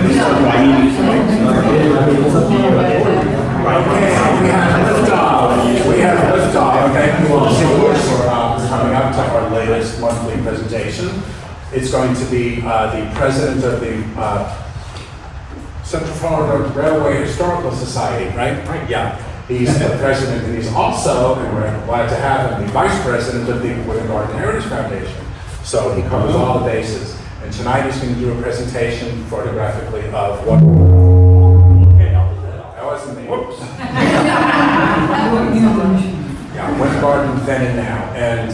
We have liftoff. Thank you all so much for coming up to our latest monthly presentation. It's going to be the president of the Central Florida Railway Historical Society, right? Right. Yeah. He's the president, and he's also, and we're glad to have him, the vice president of the Winter Garden Heritage Foundation. So he covers all the bases. And tonight he's going to do a presentation photographically of what. Okay, that wasn't me. Whoops. Yeah, Winter Garden then and now. And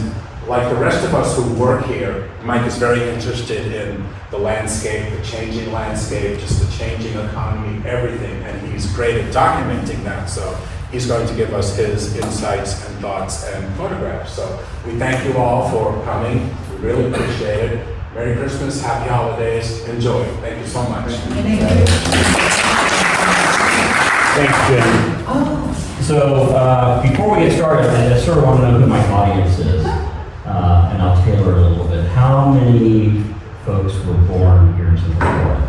like the rest of us who work here, Mike is very interested in the landscape, the changing landscape, just the changing economy, everything. And he's great at documenting that. So he's going to give us his insights and thoughts and photographs. So we thank you all for coming. We really appreciate it. Merry Christmas, happy holidays, enjoy. Thank you so much. Thanks, Jim. So before we get started, I just sort of want to know who my audience is, and I'll tailor it a little bit. How many folks were born here in Central Florida?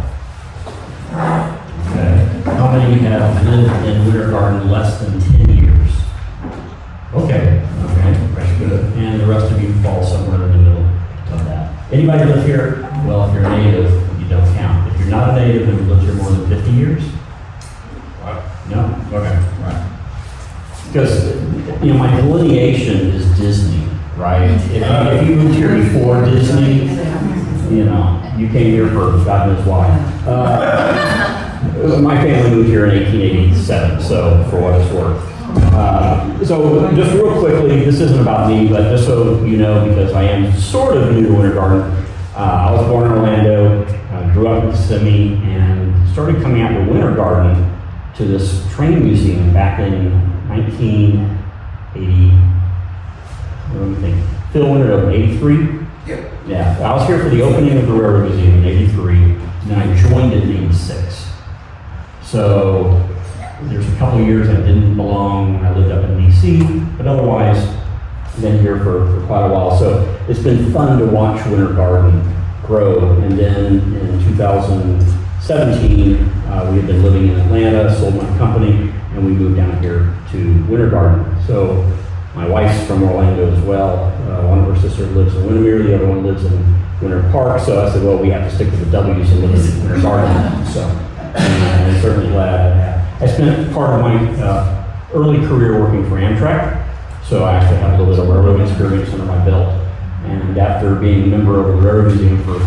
Okay. How many have lived in Winter Garden less than 10 years? Okay, very good. And the rest of you fall somewhere in the middle of that. Anybody live here? Well, if you're a native, you don't count. If you're not a native and lived here more than 50 years? No? Okay, right. Because, my delineation is Disney, right? If you moved here before Disney, you came here for God knows why. My family moved here in 1887, so for what it's worth. So just real quickly, this isn't about me, but just so you know, because I am sort of new to Winter Garden, I was born in Orlando, grew up in Kissimmee, and started coming out to Winter Garden to this train museum back in 1980. What do you think? Phil, when did it open? 83? Yep. Yeah. I was here for the opening of the Railroad Museum in 83, and then I joined it in 86. So there's a couple of years I didn't belong. I lived up in DC, but otherwise, I've been here for quite a while. So it's been fun to watch Winter Garden grow. And then in 2017, we had been living in Atlanta, sold my company, and we moved down here to Winter Garden. So my wife's from Orlando as well. One of her sisters lives in Windermere, the other one lives in Winter Park. So I said, well, we have to stick to the W's and live in Winter Garden. So I'm certainly glad. I spent part of my early career working for Amtrak. So I actually have a little bit of railroad experience under my belt. And after being a member of the Railroad Museum for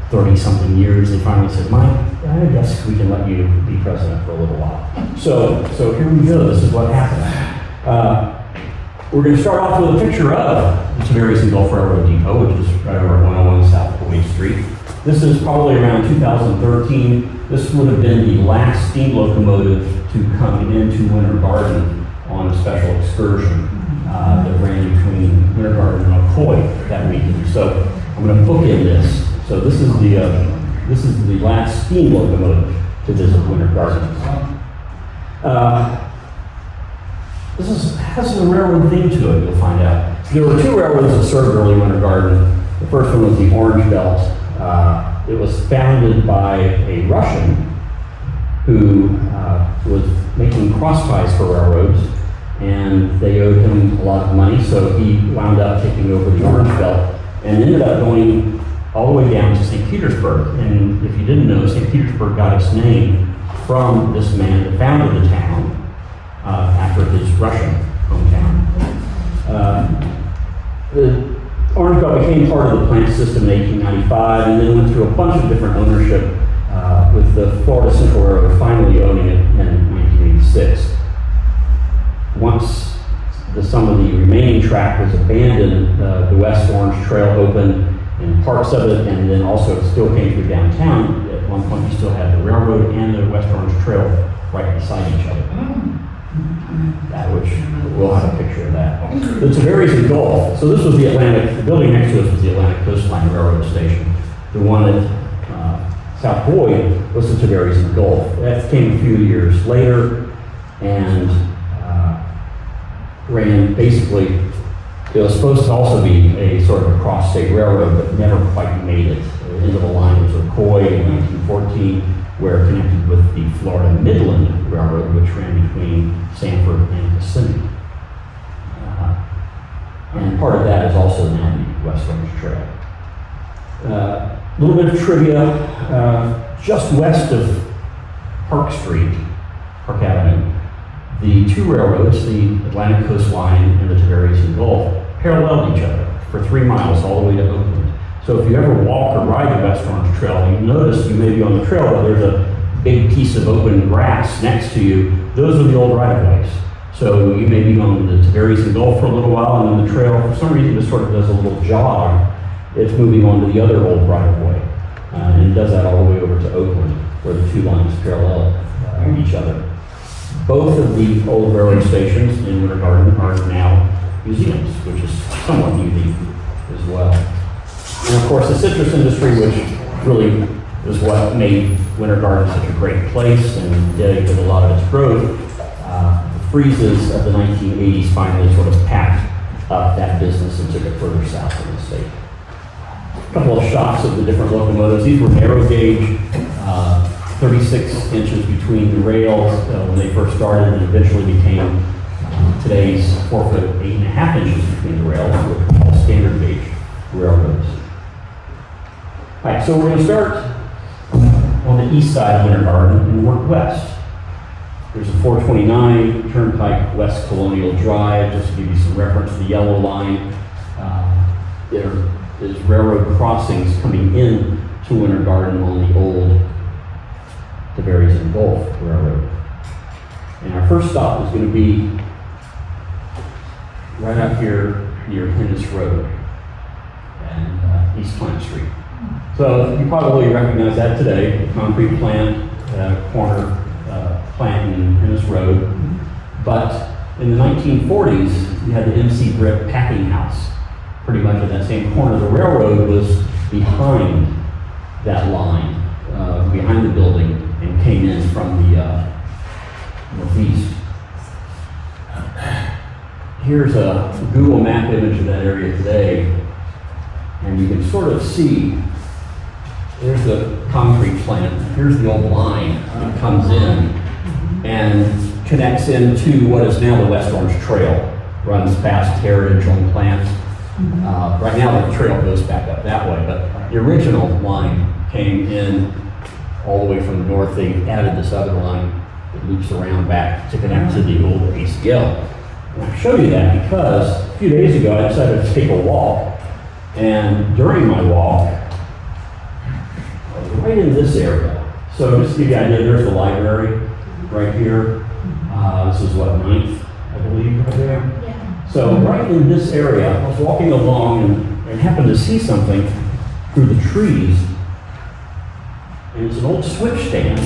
30-something years, they finally said, Mike, I guess we can let you be president for a little while. So here we go. This is what happened. We're going to start off with a picture of the Tiberias and Gulf Railroad Depot, which is right over at 101 South Kuwait Street. This is probably around 2013. This would have been the last steam locomotive to come into Winter Garden on a special excursion that ran between Winter Garden and McCoy that weekend. So I'm going to bookend this. So this is the last steam locomotive to visit Winter Garden. This has a railroad theme to it, you'll find out. There were two railroads that served early Winter Garden. The first one was the Orange Belt. It was founded by a Russian who was making cross ties for railroads, and they owed him a lot of money, so he wound up taking over the Orange Belt and ended up going all the way down to St. Petersburg. And if you didn't know, St. Petersburg got its name from this man that founded the town after his Russian hometown. The Orange Belt became part of the plant system in 1895 and then went through a bunch of different ownership with the Florida Central Railroad finally owning it in 1986. Once some of the remaining track was abandoned, the West Orange Trail opened and parts of it, and then also it still came through downtown. At one point you still had the railroad and the West Orange Trail right beside each other. Which we'll have a picture of that. The Tiberias and Gulf. So this was the building next to us was the Atlantic Coastline Railroad Station. The one at South Boyd was the Tiberias and Gulf. That came a few years later and ran basically, it was supposed to also be a sort of a cross-state railroad, but never quite made it. The end of the line was McCoy in 1914, where it connected with the Florida Midland Railroad, which ran between Sanford and Kissimmee. And part of that is also now the West Orange Trail. A little bit of trivia, just west of Park Street, Park Avenue, the two railroads, the Atlantic Coast Line and the Tiberias Gulf, paralleled each other for 3 miles all the way to Oakland. So if you ever walk or ride the West Orange Trail, you notice you may be on the trail, but there's a big piece of open grass next to you. Those are the old right-of-ways. So you may be on the Tiberias Gulf for a little while, and then the trail, for some reason, just sort of does a little jog. It's moving on to the other old right-of-way. And it does that all the way over to Oakland, where the two lines parallel each other. Both of the old railroad stations in Winter Garden are now museums, which is somewhat unique as well. And of course, the citrus industry, which really is what made Winter Garden such a great place and did a lot of its growth, the freezes of the 1980s finally sort of packed up that business and took it further south in the state. A couple of shots of the different locomotives. These were narrow gauge, 36 inches between the rails when they first started, and eventually became today's 4 foot 8.5 inches between the rails, which are all standard gauge railroads. All right, so we're going to start on the east side of Winter Garden and work west. There's a 429 Turnpike West Colonial Drive, just to give you some reference. The yellow line, there is railroad crossings coming in to Winter Garden on the old Tiberias and Gulf Railroad. And our first stop is going to be right out here near Hennis Road and East Plant Street. So you probably recognize that today, the concrete plant, corner plant in Hennis Road. But in the 1940s, you had the MC Brick packing house, pretty much at that same corner. The railroad was behind that line, behind the building, and came in from the northeast. Here's a Google map image of that area today, and you can sort of see, there's the concrete plant, here's the old line that comes in and connects into what is now the West Orange Trail, runs past Heritage on Plant. Right now the trail goes back up that way, but the original line came in all the way from the north. They added this other line that loops around back to connect to the old ACL. And I show you that because a few days ago I decided to take a walk, and during my walk, I was right in this area. So just to give you an idea, there's the library right here. This is what, 9th, I believe, right there. Yeah. So right in this area, I was walking along and happened to see something through the trees. And it's an old switch stand.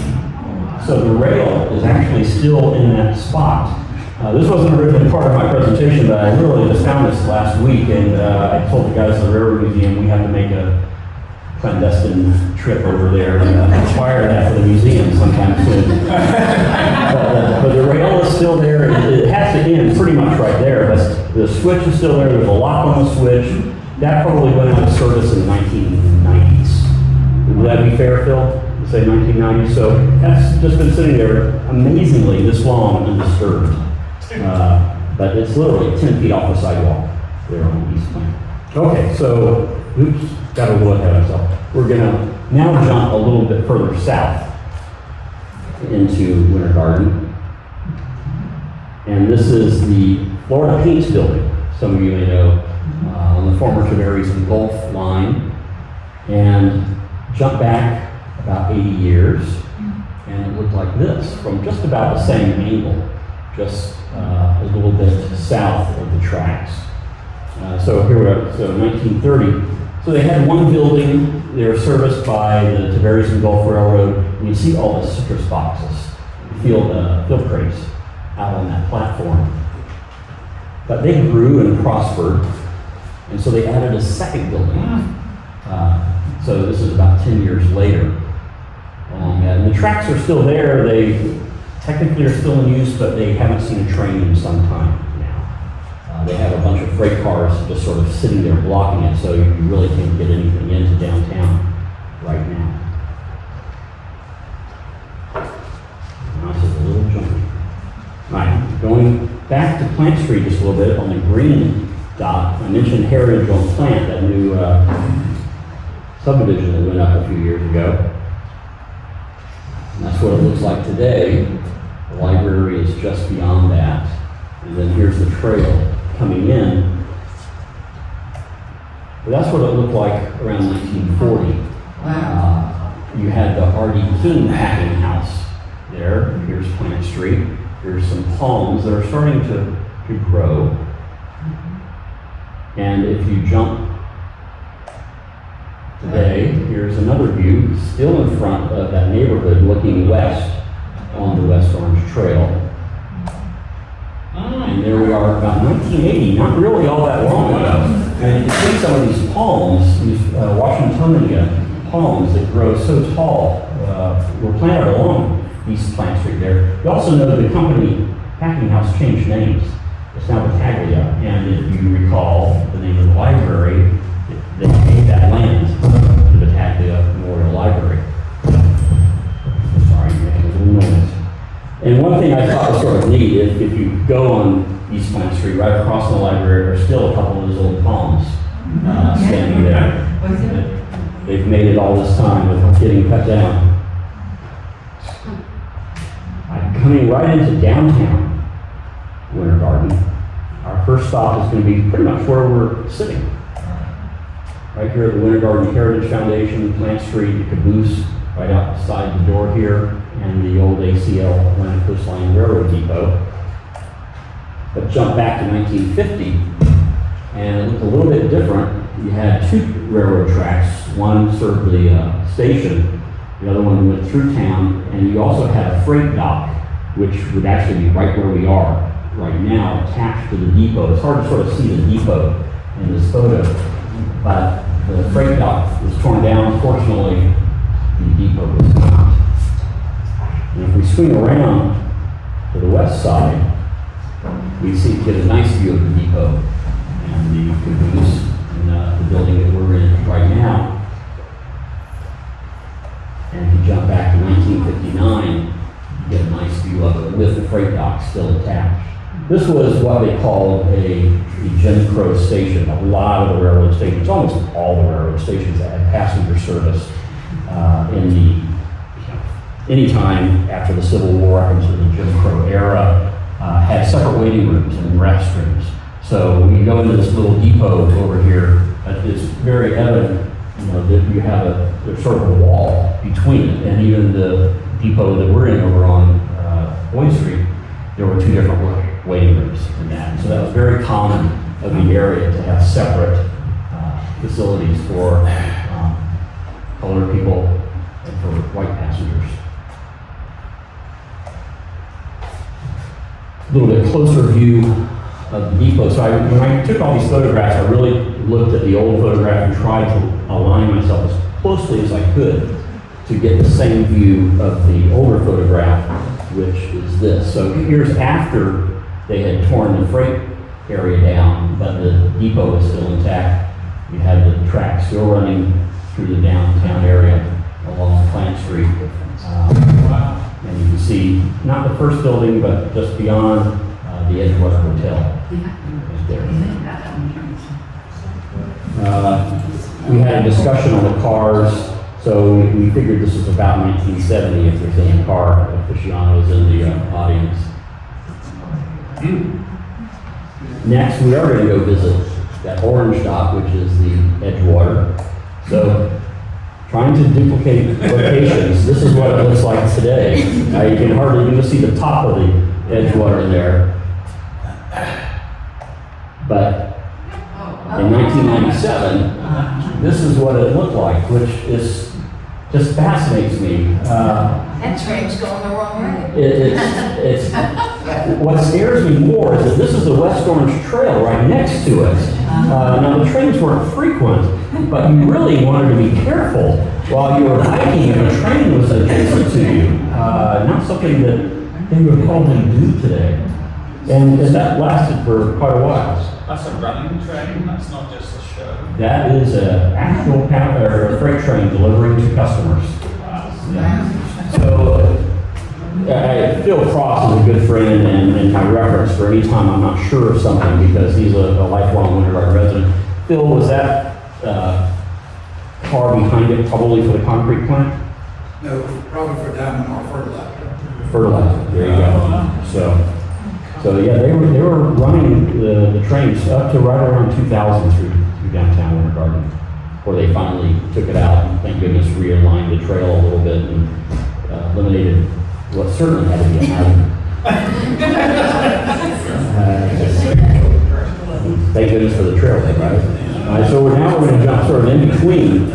So the rail is actually still in that spot. This wasn't originally part of my presentation, but I literally just found this last week, and I told the guys at the Railroad Museum we have to make a clandestine trip over there and acquire that for the museum sometime soon. But the rail is still there. It has to end pretty much right there, but the switch is still there. There's a lock on the switch. That probably went out of service in the 1990s. Would that be fair, Phil? Say 1990. So that's just been sitting there amazingly this long undisturbed. But it's literally 10 feet off the sidewalk there on the East Plant. Okay, so, oops, got a little ahead of myself. We're gonna now jump a little bit further south into Winter Garden. And this is the Florida Paints Building, some of you may know, on the former Tiberias and Gulf line. And jump back about 80 years, and it looked like this from just about the same angle, just a little bit south of the tracks. So here we are, so 1930. So they had one building, they were serviced by the Tiberias and Gulf Railroad, and you see all the citrus boxes, field crates out on that platform. But they grew and prospered, and so they added a second building. So this is about 10 years later. And the tracks are still there. They technically are still in use, but they haven't seen a train in some time now. They have a bunch of freight cars just sort of sitting there blocking it, so you really can't get anything into downtown right now. back to Plant Street just a little bit on the green dot. I mentioned Heritage on Plant, that new subdivision that went up a few years ago. And that's what it looks like today. The library is just beyond that. And then here's the trail coming in. But that's what it looked like around 1940. You had the R.D. King packing house there. Here's Plant Street. Here's some palms that are starting to grow. And if you jump today, here's another view, still in front of that neighborhood, looking west on the West Orange Trail. And there we are, about 1980, not really all that long ago. And you can see some of these palms, these Washingtonia palms that grow so tall, were planted along East Plant Street there. You also know the company packing house changed names. It's now Battaglia, and if you recall the name of the library, they gave that land to the Battaglia Memorial Library. Sorry, I'm making a little noise. And one thing I thought was sort of neat, if you go on East Plant Street, right across from the library, there's still a couple of those old palms standing there. They've made it all this time without getting cut down. Coming right into downtown Winter Garden, our first stop is going to be pretty much where we're sitting. Right here at the Winter Garden Heritage Foundation, Plant Street, the caboose right outside the door here, and the old ACL Atlantic Coast Line Railroad Depot. But jump back to 1950, and it looked a little bit different. You had two railroad tracks. One served the station, the other one went through town, and you also had a freight dock, which would actually be right where we are right now, attached to the depot. It's hard to sort of see the depot in this photo, but the freight dock was torn down. Fortunately, the depot was not. And if we swing around to the west side, we get a nice view of the depot and the caboose and the building that we're in right now. And if you jump back to 1959, you get a nice view of it with the freight dock still attached. This was what they called a Jim Crow station. A lot of the railroad stations, almost all the railroad stations that had passenger service anytime after the Civil War up into the Jim Crow era, had separate waiting rooms and restrooms. So when you go into this little depot over here, it's very evident, that you have there's sort of a wall between it, and even the depot that we're in over on Boyd Street, there were two different waiting rooms in that. So that was very common of the area to have separate facilities for colored people and for white passengers. A little bit closer view of the depot. So when I took all these photographs, I really looked at the old photograph and tried to align myself as closely as I could to get the same view of the older photograph, which is this. So here's after they had torn the freight area down, but the depot is still intact. You had the tracks still running through the downtown area along Plant Street. And you can see, not the first building, but just beyond the Edgewater Hotel. Right there. We had a discussion on the cars, so we figured this was about 1970 if there's any car aficionados in the audience. Next, we are going to go visit that orange dot, which is the Edgewater. So, trying to duplicate locations, this is what it looks like today. You can hardly even see the top of the Edgewater there. But in 1997, this is what it looked like, which is just fascinates me. That train's going the wrong way. What scares me more is that this is the West Orange Trail right next to it. Now the trains weren't frequent, but you really wanted to be careful while you were hiking if a train was adjacent to you. Not something that they would probably do today. And that lasted for quite a while. That's a running train, that's not just a show. That is an actual freight train delivering to customers. Wow. So Phil Cross is a good friend and my reference for any time I'm not sure of something because he's a lifelong Winter Garden resident. Phil, was that car behind it probably for the concrete plant? No, probably for diamond or fertilizer. Fertilizer, there you go. So yeah, they were running the trains up to right around 2000 through downtown Winter Garden, where they finally took it out and thank goodness realigned the trail a little bit and eliminated what certainly had to be a hazard. Thank goodness for the trail, right? So now we're going to jump sort of in between,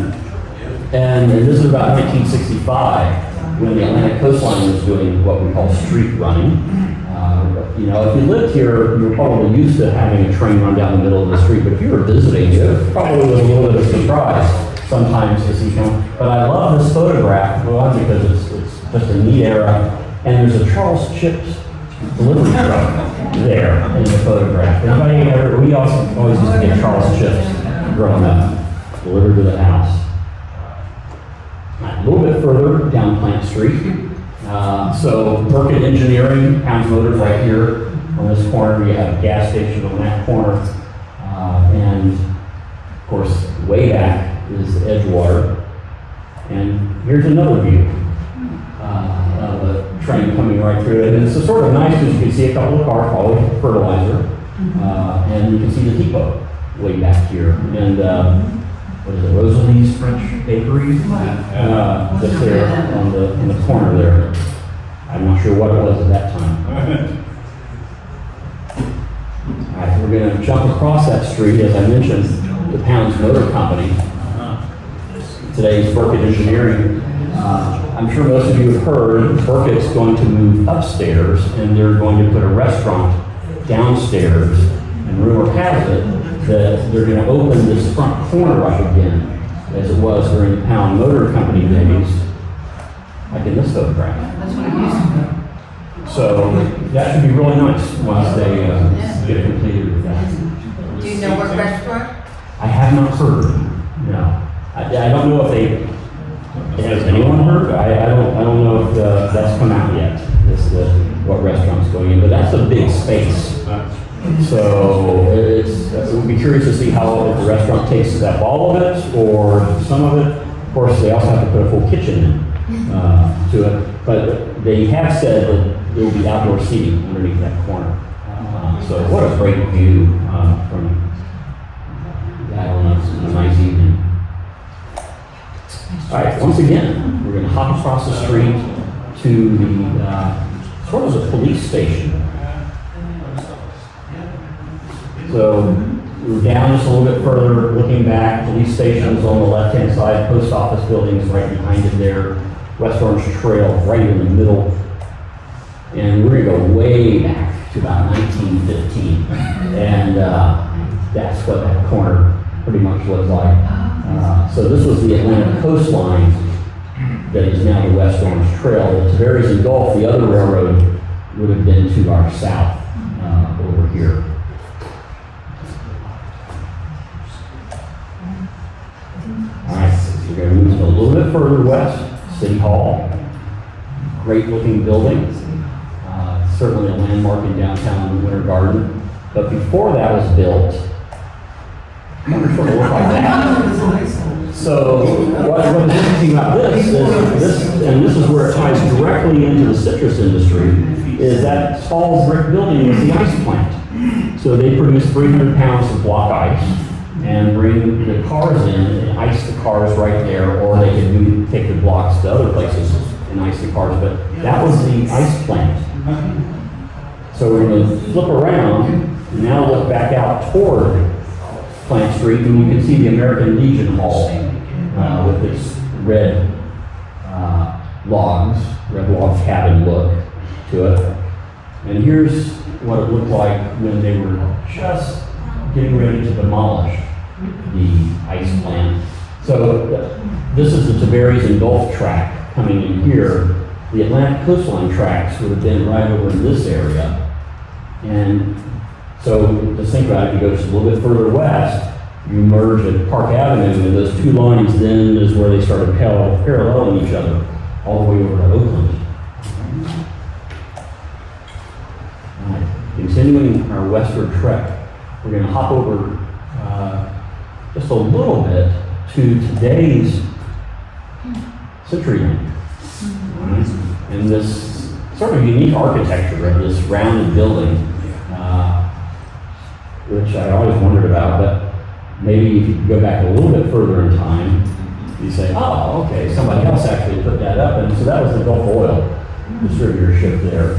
and this is about 1965 when the Atlantic coastline was doing what we call street running. You know, if you lived here, you're probably used to having a train run down the middle of the street, but if you were visiting, it probably was a little bit of a surprise sometimes to see some. But I love this photograph, one, because it's just a neat era, and there's a Charles Chips delivery truck there in the photograph. Anybody ever, we also always used to get Charles Chips growing up, delivered to the house. A little bit further down Plant Street. So Burkett Engineering, Pounds Motors right here on this corner. You have a gas station on that corner. And of course, way back is Edgewater. And here's another view of a train coming right through it. And it's sort of nice because you can see a couple of cars following fertilizer. And you can see the depot way back here. And what is it, Rosalie's French Bakery? Just there in the corner there. I'm not sure what it was at that time. All right, we're going to jump across that street, as I mentioned, the Pounds Motor Company. Today's Burkett Engineering. I'm sure most of you have heard Burkett's going to move upstairs, and they're going to put a restaurant downstairs. And rumor has it that they're going to open this front corner up again, as it was during the Pound Motor Company days, like in this photograph. That's what it used to be. So that should be really nice once they get completed with that. Do you know what restaurant? I have not heard. No, I don't know if they. Has anyone heard? I don't know if that's come out yet. What restaurant's going in, but that's a big space. So it would be curious to see how if the restaurant takes up all of it or some of it. Of course, they also have to put a full kitchen in to it. But they have said that there will be outdoor seating underneath that corner. So what a great view from that on a nice evening. All right, once again, we're going to hop across the street to the sort of the police station. So we're down just a little bit further, looking back, police stations on the left-hand side, post office buildings right behind it there, West Orange Trail right in the middle. And we're going to go way back to about 1915. And that's what that corner pretty much looks like. So this was the Atlantic coastline that is now the West Orange Trail. The Tavares and Gulf, the other railroad, would have been to our south over here. All right, so we're going to move a little bit further west, City Hall. Great looking building. Certainly a landmark in downtown Winter Garden. But before that was built, it sort of looked like that. So what is interesting about this is and this is where it ties directly into the citrus industry, is that tall brick building is the ice plant. So they produce 300 pounds of block ice and bring the cars in and ice the cars right there, or they can take the blocks to other places and ice the cars. But that was the ice plant. So we're going to flip around and now look back out toward Plant Street, and you can see the American Legion Hall with its red log cabin look to it. And here's what it looked like when they were just getting ready to demolish the ice plant. So this is the Tavares and Gulf track coming in here. The Atlantic coastline tracks would have been right over in this area. And so just think about it, if you go just a little bit further west, you merge at Park Avenue, and those two lines then is where they started paralleling each other all the way over to Oakland. continuing our westward trek, we're going to hop over just a little bit to today's CenturyLink. Right? And this sort of unique architecture of this rounded building, which I always wondered about, but maybe if you go back a little bit further in time, you say, oh, okay, somebody else actually put that up, and so that was the Gulf Oil distributorship there,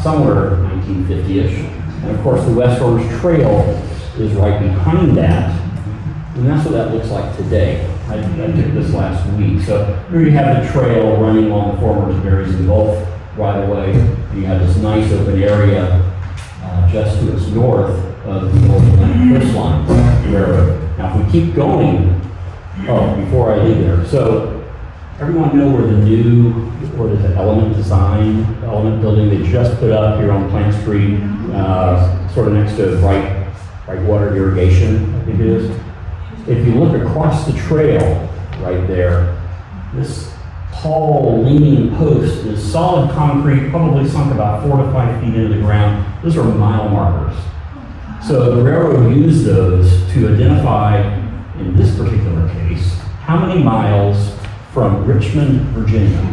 somewhere 1950-ish. And of course, the West Orange Trail is right behind that, and that's what that looks like today. I took this last week. So here you have the trail running along the former Berries and Gulf right away. You have this nice open area just to its north of the old Atlantic Coastline Railroad. Now, if we keep going, before I leave there, so everyone know where the new, what is it, Element building they just put up here on Plant Street, sort of next to Bright Water Irrigation, I think it is. If you look across the trail right there, this tall leaning post is solid concrete, probably sunk about 4 to 5 feet into the ground. Those are mile markers. So the railroad used those to identify, in this particular case, how many miles from Richmond, Virginia.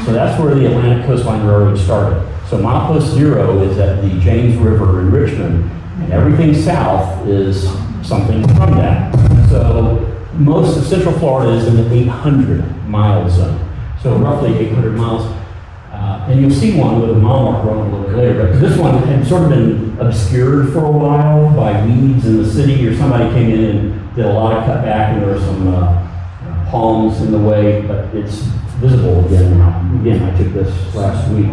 So that's where the Atlantic Coastline Railroad started. So milepost 0 is at the James River in Richmond, and everything south is something from that. So most of Central Florida is in the 800-mile zone. So roughly 800 miles. And you'll see one with a mile marker on it a little bit later, but this one had sort of been obscured for a while by weeds in the city, or somebody came in and did a lot of cutback, and there were some palms in the way, but it's visible again now. Again, I took this last week.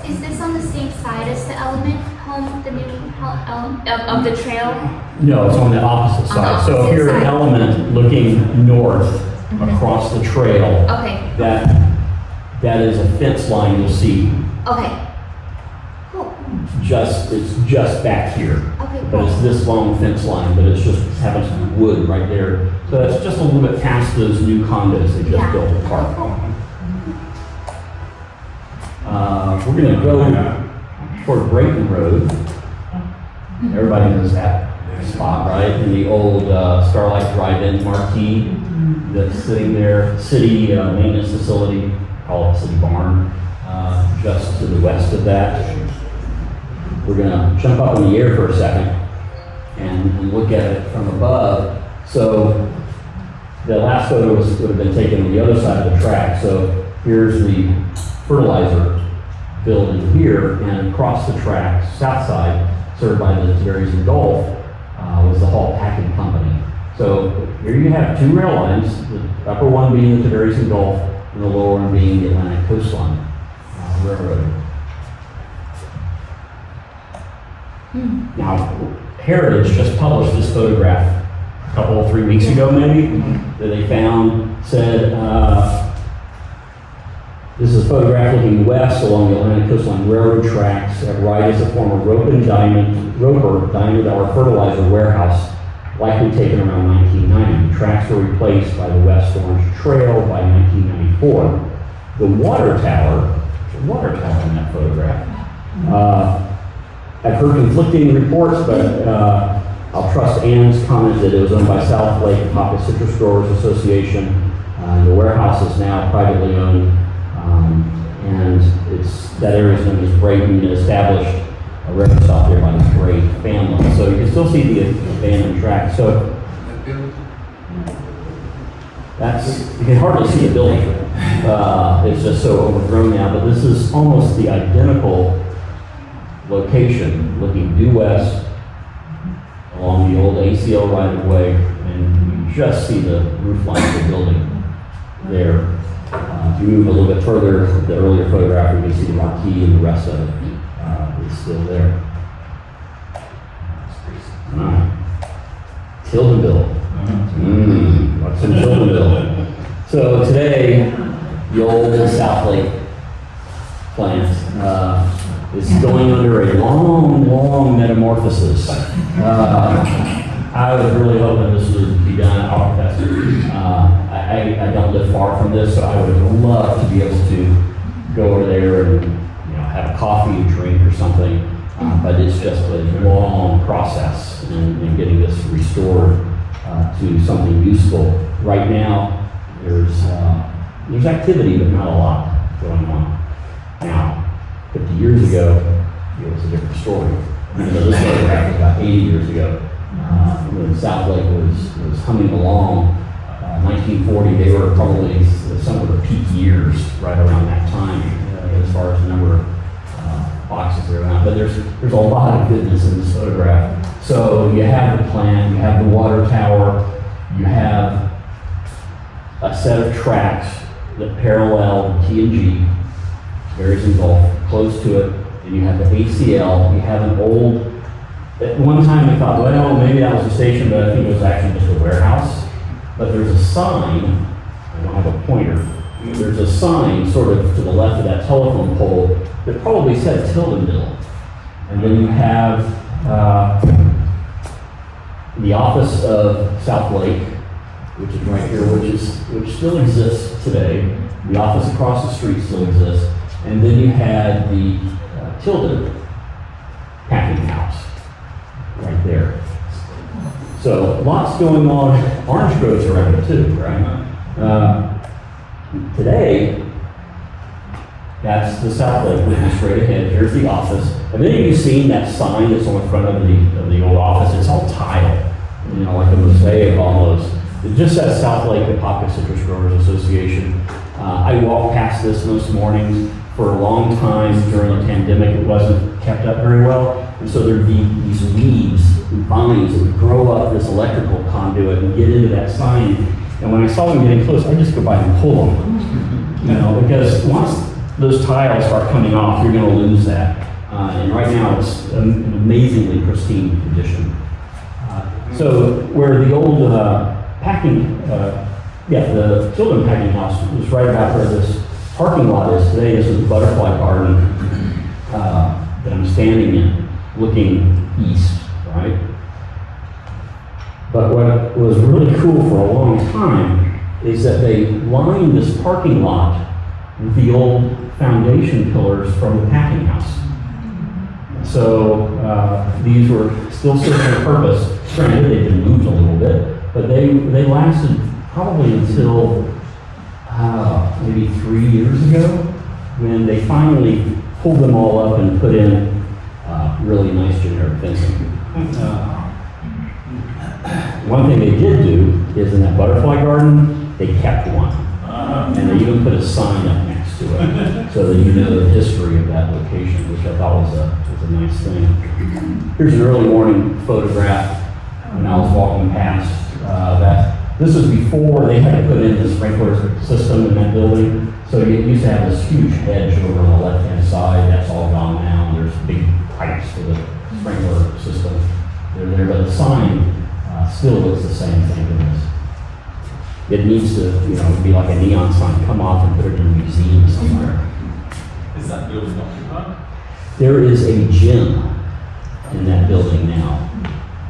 Is this on the same side as the Element home, the new of the trail? No, it's on the opposite side. On the So if opposite you're an side. Element looking north across the trail, Okay. that is a fence line you'll see. Okay. Cool. It's just back here. Okay, But it's cool. this long fence line, but it's just happens to be wood right there. So that's just a little bit past those new condos they just Yeah. built at Park. Cool. We're gonna go toward Brayton Road. Everybody knows that spot, right? In the old Starlight Drive-In marquee that's sitting there, city maintenance facility, call it City Barn, just to the west of that. We're gonna jump up in the air for a second and look at it from above. So the last photo would have been taken on the other side of the track. So here's the fertilizer building here, and across the track, south side, served by the Berries and Gulf, was the Hall Packing Company. So here you have 2 rail lines, the upper one being the Berries and Gulf, and the lower one being the Atlantic Coastline Railroad. Now, Heritage just published this photograph a couple, 3 weeks ago maybe, that they found, said, this is a photograph looking west along the Atlantic Coastline Railroad tracks. At right is a former Roper Diamond Hour fertilizer warehouse, likely taken around 1990. The tracks were replaced by the West Orange Trail by 1994. The water tower, there's a water tower in that photograph. I've heard conflicting reports, but I'll trust Ann's comment that it was owned by South Lake Pocket Citrus Growers Association. The warehouse is now privately owned. And that area is known as Brayton, and established a railroad stop there by this great family. So you can still see the abandoned track. So you can hardly see a building. It's just so overgrown now, but this is almost the identical location, looking due west along the old ACL right of way, and you just see the roof line of the building there. If you move a little bit further, the earlier photograph, you can see the marquee and the rest of it is still there. All right. Tildenville. What's in Tildenville? So today, the old South Lake plant is going under a long metamorphosis. I was really hoping this would be done at Okfest. I don't live far from this, so I would love to be able to go over there and have a coffee, a drink, or something. But it's just a long process in getting this restored to something useful. Right now, there's activity, but not a lot going on. Now, 50 years ago, it was a different story. Even though this photograph was about 80 years ago, when South Lake was humming along. 1940, they were probably some of the peak years right around that time, as far as the number of boxes that are around. But there's a lot of goodness in this photograph. So you have the plant, you have the water tower, you have a set of tracks that parallel T&G, Mary's and Gulf, close to it, and you have the ACL, you have an old, at one time we thought, well, maybe that was a station, but I think it was actually just a warehouse. But there's a sign, I don't have a pointer, there's a sign sort of to the left of that telephone pole that probably said Tildendale. And then you have the office of South Lake, which is right here, which still exists today. The office across the street still exists. And then you had the Tilden packing house right there. So lots going on. Orange groves around it too, right? Today, that's the South Lake, looking straight ahead. Here's the office. Have any of you seen that sign that's on the front of the old office? It's all tile, like a mosaic almost. It just says South Lake Apopka Citrus Growers Association. I walk past this most mornings. For a long time during the pandemic, it wasn't kept up very well. And so there'd be these weeds and vines that would grow up this electrical conduit and get into that sign. And when I saw them getting close, I just go by and pull them. Because once those tiles start coming off, you're going to lose that. And right now, it's an amazingly pristine condition. So where the old the children packing house was right about where this parking lot is today. This is the butterfly garden that I'm standing in, looking east, right? But what was really cool for a long time is that they lined this parking lot with the old foundation pillars from the packing house. So these were still serving a purpose. Granted, they've been moved a little bit, but they lasted probably until maybe 3 years ago, when they finally pulled them all up and put in really nice generic fencing. One thing they did do is in that butterfly garden, they kept one. And they even put a sign up next to it so that you know the history of that location, which I thought was a nice thing. Here's an early morning photograph when I was walking past that. This was before they had to put in the sprinkler system in that building. So you used to have this huge hedge over on the left-hand side. That's all gone now. There's big pipes for the sprinkler system. They're there, but the sign still looks the same thing to this. It needs to, be like a neon sign, come off and put it in a museum somewhere. Is that building occupied? There is a gym in that building now.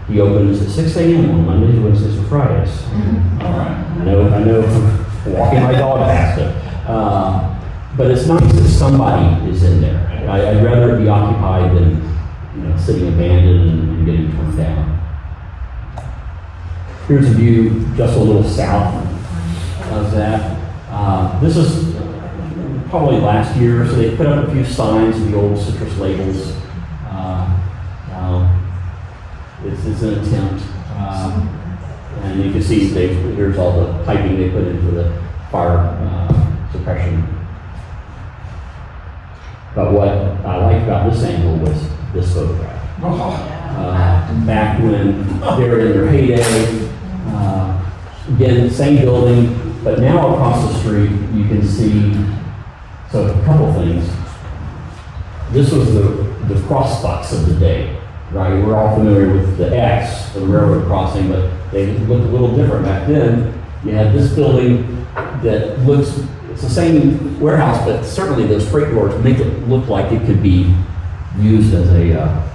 He opens at 6 a.m. on Mondays, Wednesdays, and Fridays. All right. I know from walking my dog past it. But it's nice that somebody is in there. I'd rather it be occupied than sitting abandoned and getting torn down. Here's a view just a little south of that. This is probably last year, so they put up a few signs of the old citrus labels. It's an attempt. And you can see here's all the piping they put in for the fire suppression. But what I liked about this angle was this photograph. Back when they were in their heyday, again, same building, but now across the street you can see, so a couple things. This was the crossbucks of the day, right? We're all familiar with the X, the railroad crossing, but they looked a little different. Back then, you had this building that looks, it's the same warehouse, but certainly those freight doors make it look like it could be used as a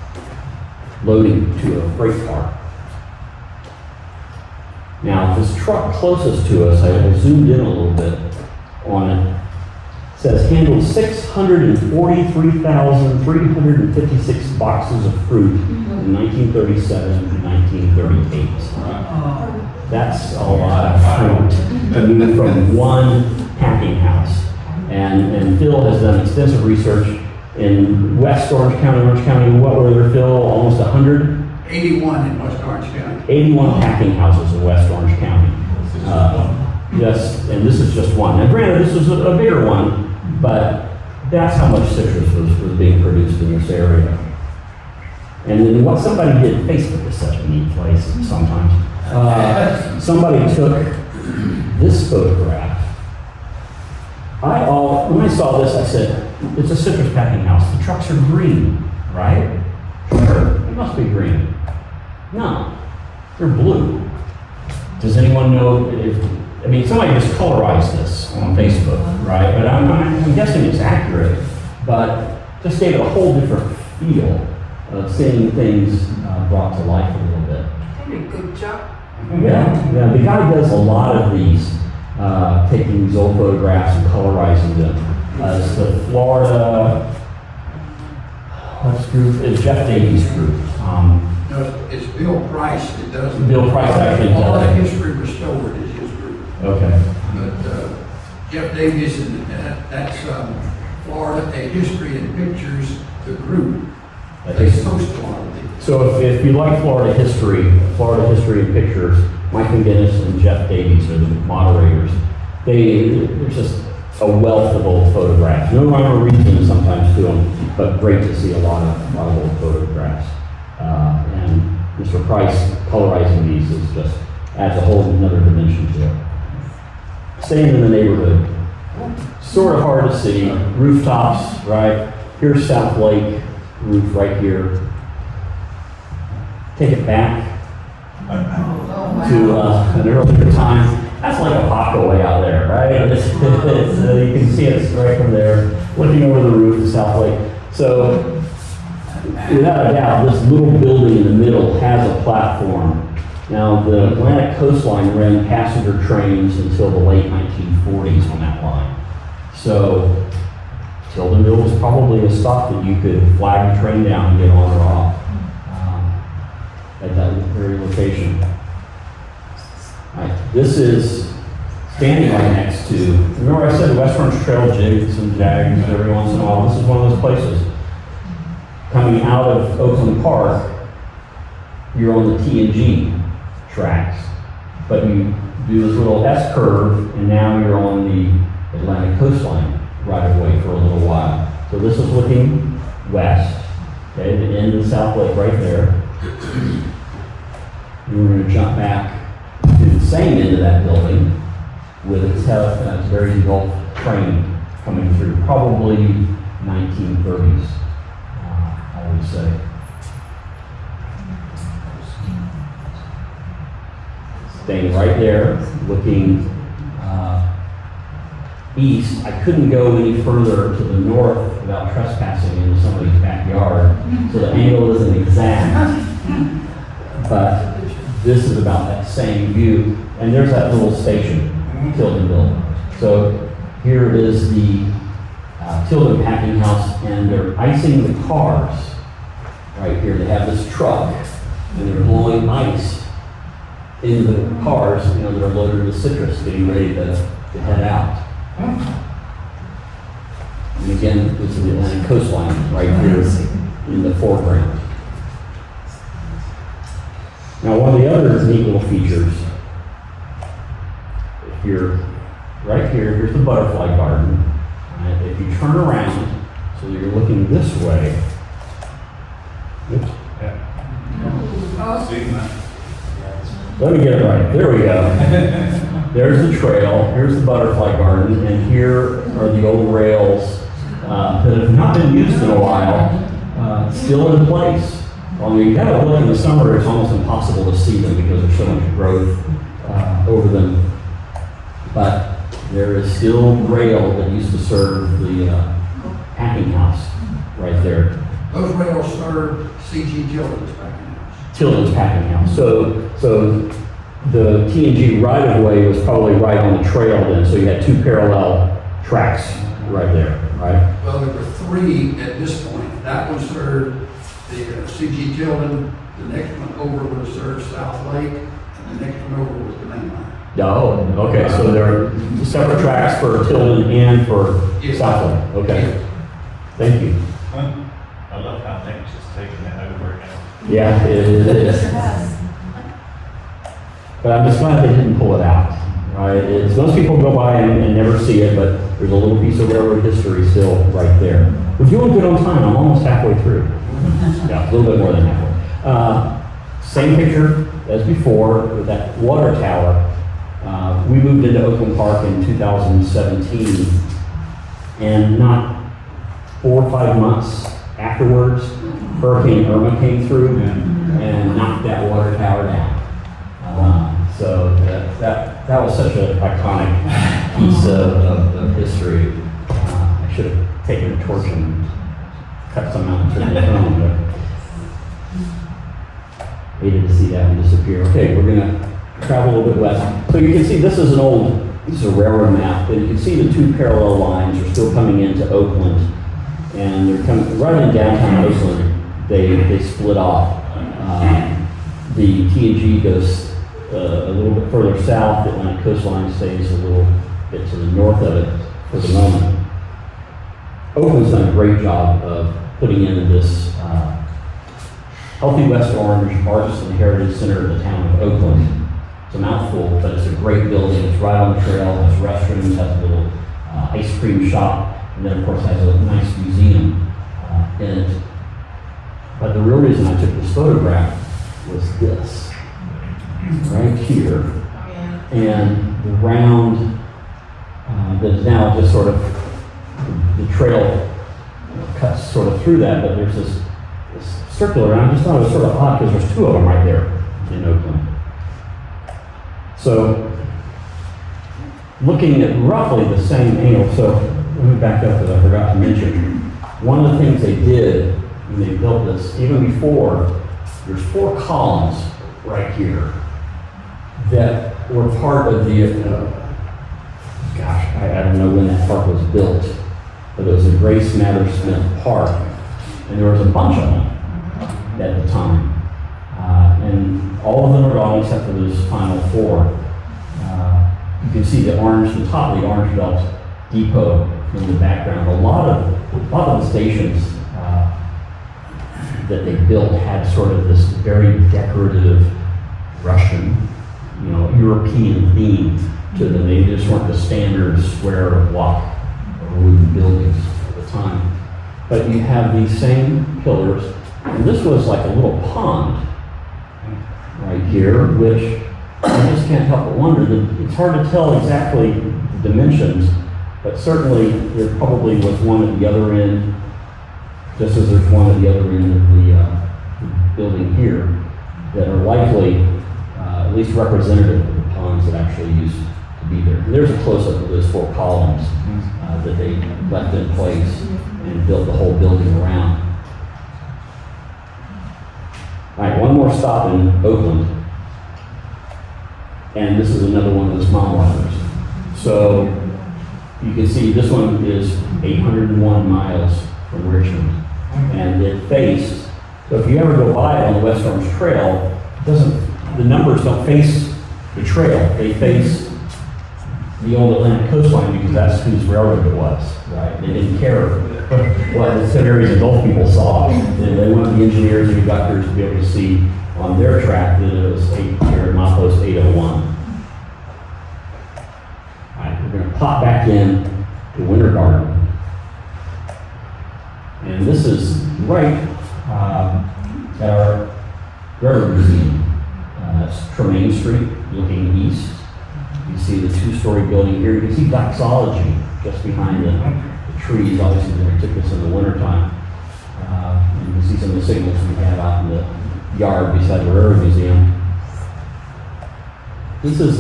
loading to a freight car. Now, this truck closest to us, I zoomed in a little bit on it. says handled 643,356 boxes of fruit in 1937 to 1938. That's a lot of fruit to move from one packing house. And Phil has done extensive research in West Orange County. What were there, Phil? Almost 100? 81 in West Orange County. 81 packing houses in West Orange County. And this is just one. Now granted, this is a bigger one, but that's how much citrus was being produced in this area. And then what somebody did, Facebook is such a neat place sometimes. Somebody took this photograph. When I saw this, I said, it's a citrus packing house. The trucks are green, right? Sure, it must be green. No, they're blue. Does anyone know somebody just colorized this on Facebook, right? But I'm guessing it's accurate, but just gave it a whole different feel of seeing things brought to life a little bit. Did a good job. Yeah, the guy does a lot of these, taking these old photographs and colorizing them. It's the Florida, what's group? It's Jeff Davies' group. No, it's Bill Price that does it. Bill Price actually All does the it. history restored is his group. Okay. But Jeff Davis, and that's Florida, a History and Pictures, the group. They post a lot of these. So if you like Florida history and pictures, Mike McGinnis and Jeff Davies are the moderators. There's just a wealth of old photographs. No rhyme or reason sometimes to them, but great to see a lot of old photographs. And Mr. Price colorizing these adds a whole another dimension to it. Staying in the neighborhood, sort of hard to see. Rooftops, right? Here's South Lake roof right here. Take it back to an earlier time. That's like a pocket way out there, right? You can see it right from there, looking over the roof of South Lake. So, without a doubt, this little building in the middle has a platform. Now, the Atlantic coastline ran passenger trains until the late 1940s on that line. So, Tildonville was probably a stop that you could flag the train down and get on or off at that very location. Right, this is standing right next to, remember I said the West Orange Trail jigs and jags every once in a while? This is one of those places. Coming out of Oakland Park, you're on the T&G tracks, but you do this little S-curve, and now you're on the Atlantic coastline right away for a little while. So this is looking west, okay, the end of South Lake right there. And we're going to jump back to the same end of that building with its very Gulf train coming through, probably 1930s, I would say. Staying right there, looking east. I couldn't go any further to the north without trespassing into somebody's backyard, so the angle isn't exact. But this is about that same view, and there's that little station, Tildonville. So here is the Tilden packing house, and they're icing the cars right here. They have this truck, and they're blowing ice into the cars, that are loaded with citrus, getting ready to head out. And again, this is the Atlantic coastline right here in the foreground. Now, one of the other neat little features, if you're right here, here's the butterfly garden. And if you turn around, so that you're looking this way, oops, let me get it right. There we go. There's the trail, here's the butterfly garden, and here are the old rails that have not been used in a while, still in place. When you have a look in the summer, it's almost impossible to see them because there's so much growth over them. But there is still rail that used to serve the packing house right there. Those rails served C.G. Tilden's packing house. Tilden's packing house. So the T&G right-of-way was probably right on the trail then, so you had two parallel tracks right there, right? Well, there were three at this point. That one served the C.G. Tilden, the next one over would have served South Lake, and the next one over was the main line. Oh, okay, so there are separate tracks for Tilden and for Yes. Southland, okay. Thank you. I love how things just taking that over again. Yeah, it is. But I'm just glad they didn't pull it out, right? Most people go by and never see it, but there's a little piece of railroad history still right there. We're doing good on time, I'm almost halfway through. Yeah, a little bit more than halfway. Same picture as before with that water tower. We moved into Oakland Park in 2017, and not 4 or 5 months afterwards, Hurricane Irma came through and knocked that water tower down. So that was such an iconic piece of history. I should have taken a torch and cut some out and turned it on, but hated to see that one disappear. Okay, we're gonna travel a little bit west. So you can see this is a railroad map, and you can see the two parallel lines are still coming into Oakland, and they're coming right in downtown Oakland. They split off. The T&G goes a little bit further south. The Atlantic Coastline stays a little bit to the north of it for the moment. Oakland's done a great job of putting in this Healthy West Orange Arts and Heritage Center of the town of Oakland. It's a mouthful, but it's a great building. It's right on the trail, has restrooms, has a little ice cream shop, and then of course has a nice museum in it. But the real reason I took this photograph was this, right here. And the round that is now just sort of, the trail cuts sort of through that, but there's this circular, and I just thought it was sort of odd because there's two of them right there in Oakland. So, looking at roughly the same angle, so let me back up because I forgot to mention, one of the things they did when they built this, even before, there's 4 columns right here that were part of the, I don't know when that park was built, but it was a Grace Mather Smith Park, and there was a bunch of them at the time. And all of them are gone except for those final 4. You can see the top of the Orange Belt Depot in the background. A lot of the stations that they built had sort of this very decorative Russian, European theme to them. They just weren't the standard square block or wooden buildings at the time. But you have these same pillars, and this was like a little pond right here, which I just can't help but wonder that it's hard to tell exactly the dimensions, but certainly there probably was one at the other end, just as there's one at the other end of the building here, that are likely at least representative of the ponds that actually used to be there. And there's a close-up of those 4 columns that they left in place and built the whole building around. All right, one more stop in Oakland. And this is another one of those mile markers. So you can see this one is 801 miles from Richmond. And it faced, so if you ever go by it on the West Orange Trail, the numbers don't face the trail. They face the old Atlantic Coastline because that's whose railroad it was, right? They didn't care what the areas that both people saw. They wanted the engineers and conductors to be able to see on their track that it was here at milepost 801. All right, we're going to pop back in to Winter Garden. And this is right at our railroad museum. That's Tremaine Street, looking east. You see the 2-story building here. You can see doxology just behind the trees. Obviously, they took this in the wintertime. You can see some of the signals we have out in the yard beside the Railroad Museum. This is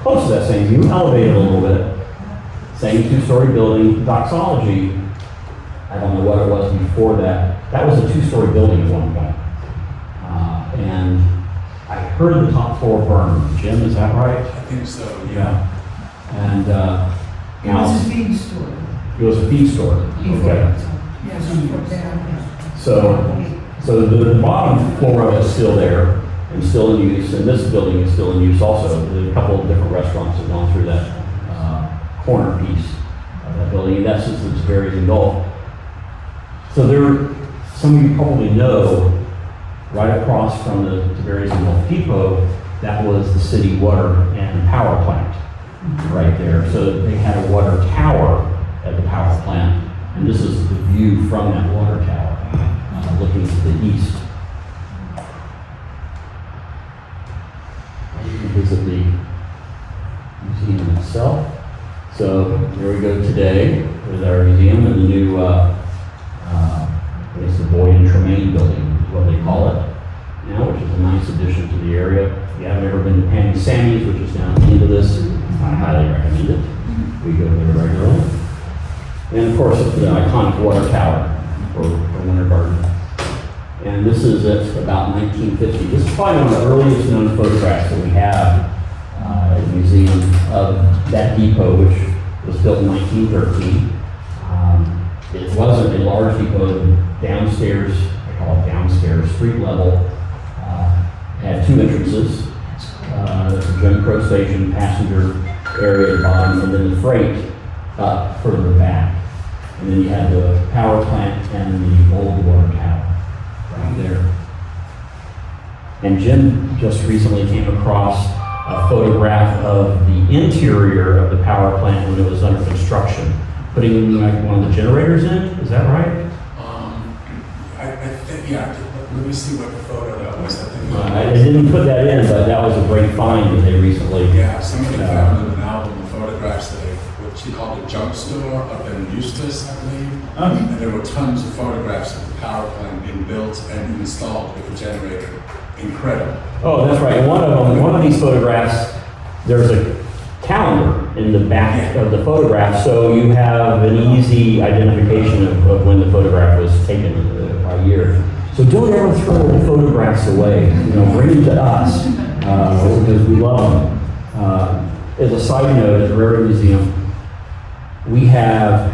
close to that same view, elevated a little bit. Same 2-story building. Doxology, I don't know what it was before that. That was a 2-story building at one point. And I heard the top floor burn. Jim, is that right? I think so, Yeah. And It was a feed store. It was a feed store. Okay. Yes, put down. So the bottom floor of it is still there and still in use, and this building is still in use also. There's a couple of different restaurants have gone through that corner piece of that building, and that's just its very engulfed. So there, some of you probably know, right across from the Tiberias and Gulf Depot, that was the city water and power plant right there. So they had a water tower at the power plant, and this is the view from that water tower, looking to the east. You can visit the museum itself. So there we go today with our museum and the new, it's the Boyd and Tremaine building, is what they call it now, which is a nice addition to the area. If you haven't ever been to Panny Sammy's, which is down into this, I highly recommend it. We go there regularly. And of course, it's the iconic water tower for Winter Garden. And this is at about 1950. This is probably one of the earliest known photographs that we have at the museum of that depot, which was built in 1913. It wasn't a large depot. Downstairs, I call it downstairs, street level, had two entrances. The Jim Crow Station, passenger area at the bottom, and then the freight up further back. And then you had the power plant and the old water tower right there. And Jim just recently came across a photograph of the interior of the power plant when it was under construction, putting like one of the generators in. Is that right? I think, yeah, let me see what photo that was. I think. I didn't put that in, but that was a great find that they recently. Yeah, somebody found an album of photographs that what she called a junk store up in Eustis, I believe. And there were tons of photographs of the power plant being built and installed with the generator. Incredible. Oh, that's right. One of these photographs, there's a calendar in the back of the photograph, so you have an easy identification of when the photograph was taken by year. So don't ever throw the photographs away. Bring them to us because we love them. As a side note, at the Railroad Museum, we have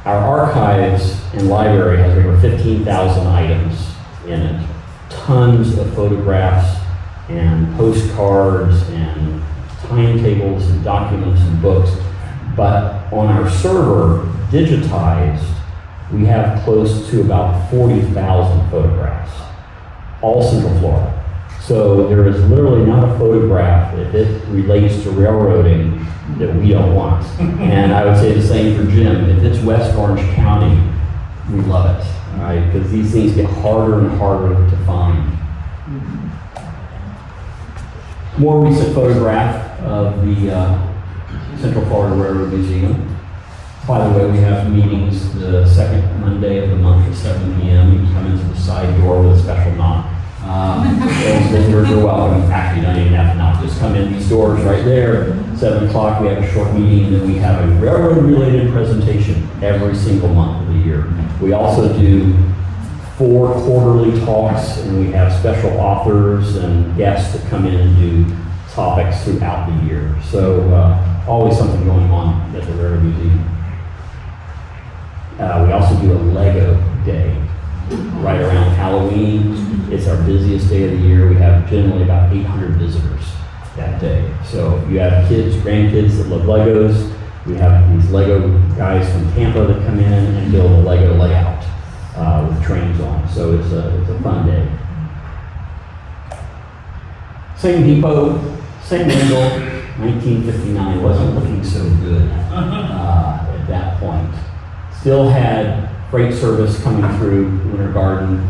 our archives and library has over 15,000 items in it. Tons of photographs and postcards and timetables and documents and books. But on our server, digitized, we have close to about 40,000 photographs, all Central Florida. So there is literally not a photograph, if it relates to railroading, that we don't want. And I would say the same for Jim. If it's West Orange County, we love it, all right? Because these things get harder and harder to find. More recent photograph of the Central Florida Railroad Museum. By the way, we have meetings the second Monday of the month at 7 p.m. You can come into the side door with a special knock. You're welcome. Actually, you don't even have to knock. Just come in these doors right there. 7 o'clock, we have a short meeting, and then we have a railroad-related presentation every single month of the year. We also do 4 quarterly talks, and we have special authors and guests that come in and do topics throughout the year. So always something going on at the Railroad Museum. We also do a Lego day right around Halloween. It's our busiest day of the year. We have generally about 800 visitors that day. So if you have kids, grandkids that love Legos, we have these Lego guys from Tampa that come in and build a Lego layout with trains on. So it's a fun day. Same depot, same angle. 1959 wasn't looking so good at that point. Still had freight service coming through Winter Garden,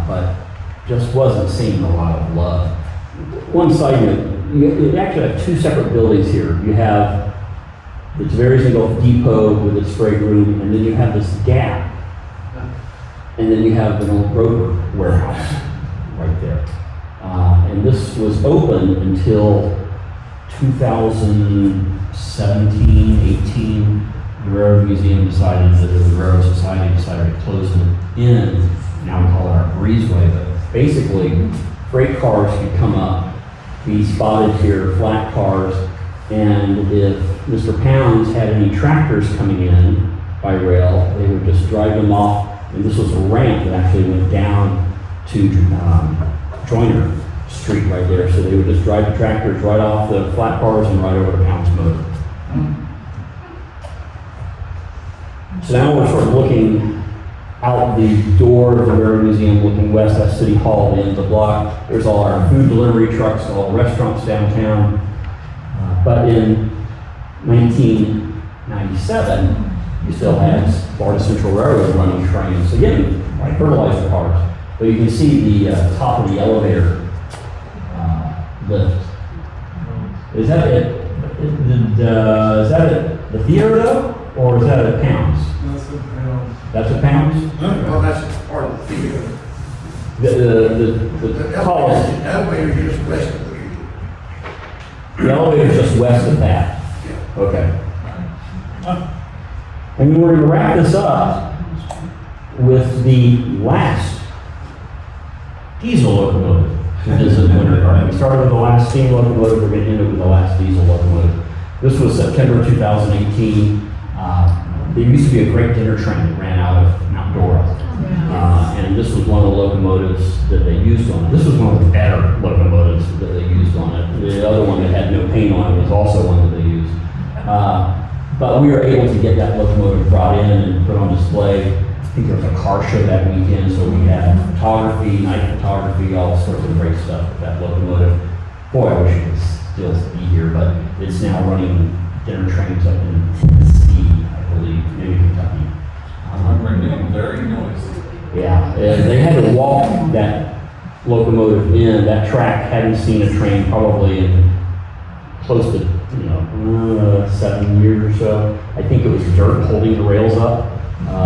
but just wasn't seeing a lot of love. One side note, you actually have 2 separate buildings here. You have the Tiberias and Gulf Depot with its freight room, and then you have this gap, and then you have an old broker warehouse right there. And this was open until 2017, 18. The Railroad Museum decided that the Railroad Society decided to close it in. Now we call it our breezeway, but basically freight cars could come up, be spotted here, flat cars, And if Mr. Pounds had any tractors coming in by rail, they would just drive them off. And this was a ramp that actually went down to Joyner Street right there. So they would just drive the tractors right off the flat cars and right over to Pounds Motor. So now we're sort of looking out the door of the Railroad Museum, looking west at City Hall, the end of the block. There's all our food delivery trucks, all the restaurants downtown. But in 1997, you still had Florida Central Railroad running trains, again, like fertilizer cars. But you can see the top of the elevator lift. Is that it? Is that at the theater though, or is that at Pounds? That's at Pounds? Well, that's part of the theater. The tallest, The elevator just west of the the elevator's just west of that. Okay. And we're going to wrap this up with the last diesel locomotive to visit Winter Garden. We started with the last steam locomotive, we're going to end it with the last diesel locomotive. This was September 2018. There used to be a great dinner train that ran out of Mount Dora. And this was one of the locomotives that they used on it. This was one of the better locomotives that they used on it. The other one that had no paint on it was also one that they used. But we were able to get that locomotive brought in and put on display. I think there was a car show that weekend, so we had photography, night photography, all sorts of great stuff with that locomotive. Boy, I wish it could still be here, but it's now running dinner trains up in Tennessee, I believe, maybe Kentucky. Very noisy. Yeah, they had to walk that locomotive in. That track hadn't seen a train probably in close to 7 years or so. I think it was dirt holding the rails up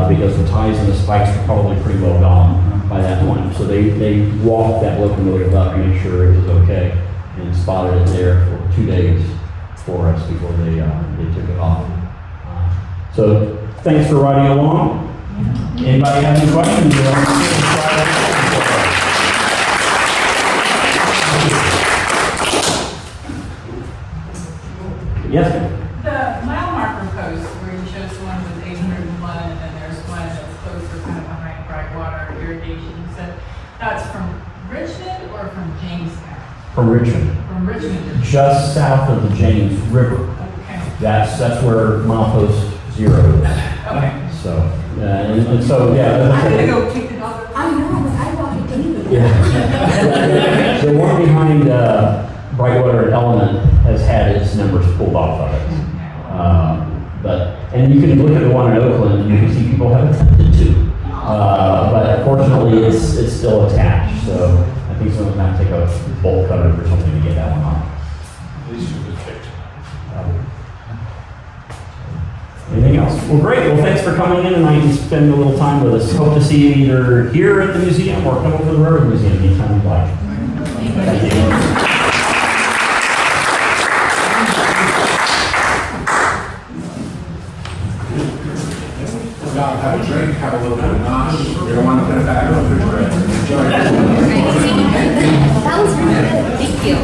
because the ties and the spikes were probably pretty well gone by that point. So they walked that locomotive up to make sure it was okay and spotted it there for 2 days for us before they took it off. So thanks for riding along. Anybody have any questions? Yes, ma'am. The mile marker post where you shows one with 801 and then there's one that's closer kind of behind Brightwater irrigation, you said that's from Richmond or from Jamestown? From Richmond. From Richmond. Just south of the James River. Okay. That's where milepost 0 is. Okay. So, and so, yeah. I'm gonna go kick it off. I know, but I walk it daily. Yeah. The one behind Brightwater and Element has had its numbers pulled off of it. And you can look at the one in Oakland and you can see people have attempted to. But fortunately, it's still attached. So I think someone's going to take a bolt cutter or something to get that one off. At least you could fix it. Anything else? Well, great. Well, thanks for coming in tonight and spending a little time with us. Hope to see you either here at the museum or come over to the Railroad Museum anytime you'd like. Thank you. Have a drink, have a little bit of nosh. You don't want to put it back in the refrigerator. Enjoy it. That was really good. Thank you.